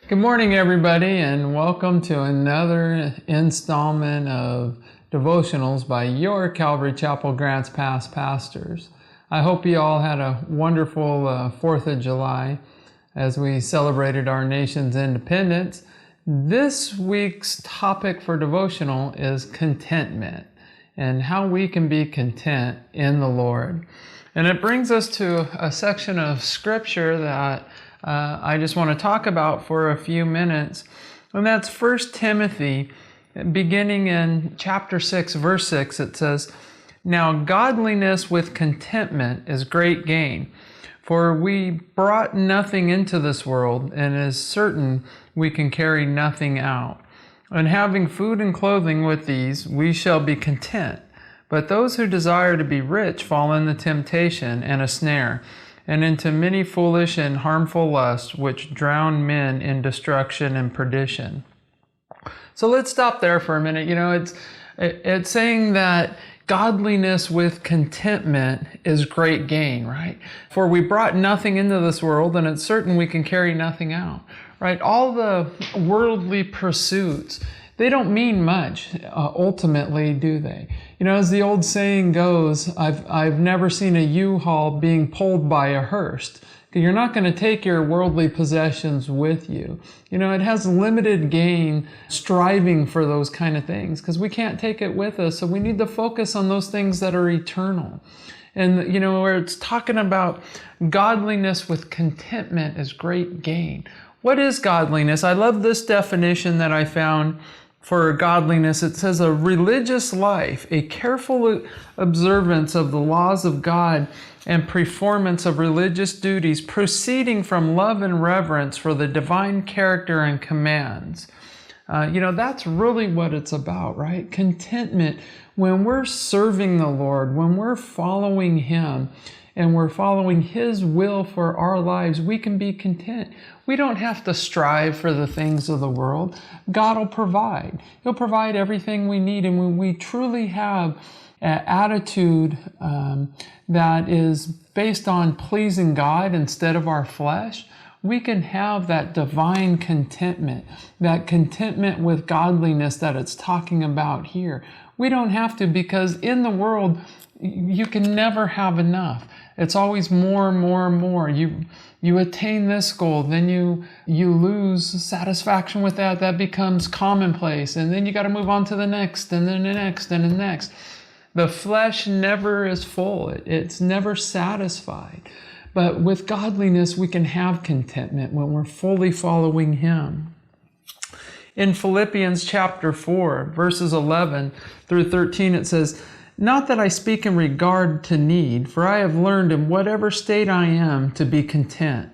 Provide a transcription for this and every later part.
Good morning, everybody, and welcome to another installment of devotionals by your Calvary Chapel Grants Past pastors. I hope you all had a wonderful 4th of July as we celebrated our nation's independence. This week's topic for devotional is contentment and how we can be content in the Lord. And it brings us to a section of scripture that I just want to talk about for a few minutes. And that's 1 Timothy, beginning in chapter 6, verse 6. It says, "Now godliness with contentment is great gain. For we brought nothing into this world, and it is certain we can carry nothing out. And having food and clothing with these, we shall be content. But those who desire to be rich fall into temptation and a snare, and into many foolish and harmful lusts, which drown men in destruction and perdition." So let's stop there for a minute. It's saying that godliness with contentment is great gain, right? For we brought nothing into this world, and it's certain we can carry nothing out, right? All the worldly pursuits, they don't mean much ultimately, do they? As the old saying goes, I've never seen a U-Haul being pulled by a hearse. You're not going to take your worldly possessions with you. It has limited gain striving for those kind of things because we can't take it with us. So we need to focus on those things that are eternal. And, where it's talking about godliness with contentment is great gain. What is godliness? I love this definition that I found for godliness. It says a religious life, a careful observance of the laws of God and performance of religious duties proceeding from love and reverence for the divine character and commands. That's really what it's about, right? Contentment. When we're serving the Lord, when we're following Him, and we're following His will for our lives, we can be content. We don't have to strive for the things of the world. God will provide. He'll provide everything we need. And when we truly have an attitude that is based on pleasing God instead of our flesh, we can have that divine contentment, that contentment with godliness that it's talking about here. We don't have to, because in the world, you can never have enough. It's always more and more and more. You attain this goal, then you lose satisfaction with that. That becomes commonplace, and then you got to move on to the next, and then the next, and the next. The flesh never is full. It's never satisfied. But with godliness, we can have contentment when we're fully following Him. In Philippians chapter 4, verses 11 through 13, it says, "Not that I speak in regard to need, for I have learned in whatever state I am to be content.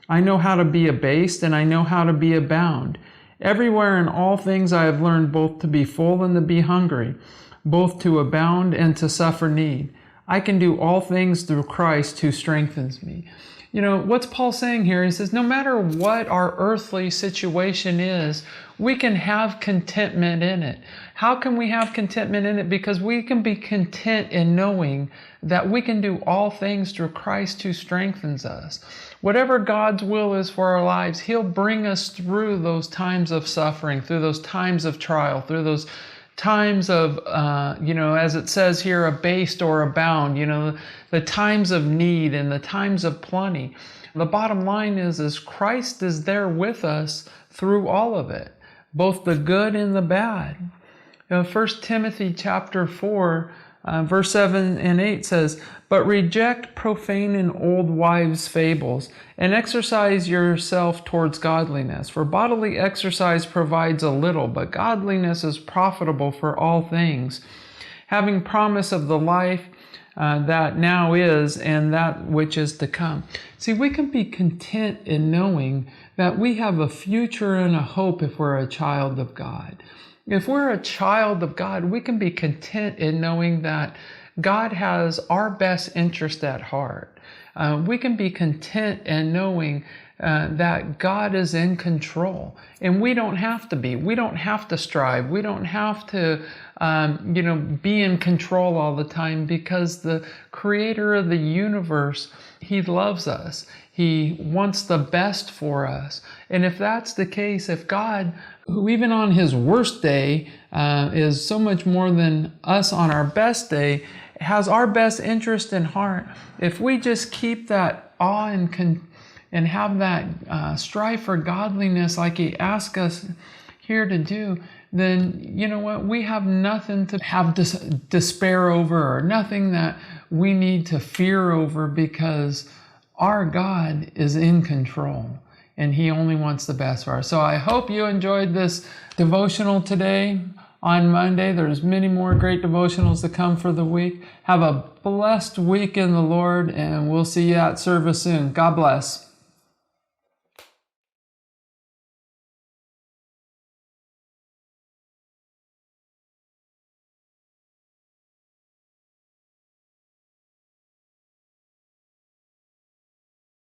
I know how to be abased, and I know how to be abound. Everywhere in all things I have learned both to be full and to be hungry, both to abound and to suffer need. I can do all things through Christ who strengthens me." What's Paul saying here? He says, no matter what our earthly situation is, we can have contentment in it. How can we have contentment in it? Because we can be content in knowing that we can do all things through Christ who strengthens us. Whatever God's will is for our lives, He'll bring us through those times of suffering, through those times of trial, through those times of, as it says here, abased or abound, the times of need and the times of plenty. The bottom line is Christ is there with us through all of it, both the good and the bad. 1 Timothy chapter 4, verse 7 and 8 says, "But reject profane and old wives' fables, and exercise yourself towards godliness. For bodily exercise provides a little, but godliness is profitable for all things, having promise of the life that now is and that which is to come." See, we can be content in knowing that we have a future and a hope if we're a child of God. If we're a child of God, we can be content in knowing that God has our best interest at heart. We can be content in knowing that God is in control, and we don't have to be. We don't have to strive. We don't have to, be in control all the time, because the Creator of the universe He loves us. He wants the best for us. And if that's the case, if God, who even on his worst day is so much more than us on our best day, has our best interest in heart, if we just keep that awe and have that strive for godliness like he asks us here to do, then you know what? We have nothing to have despair over, or nothing that we need to fear over, because our God is in control and he only wants the best for us. So I hope you enjoyed this devotional today. On Monday, there's many more great devotionals to come for the week. Have a blessed week in the Lord, and we'll see you at service soon. God bless.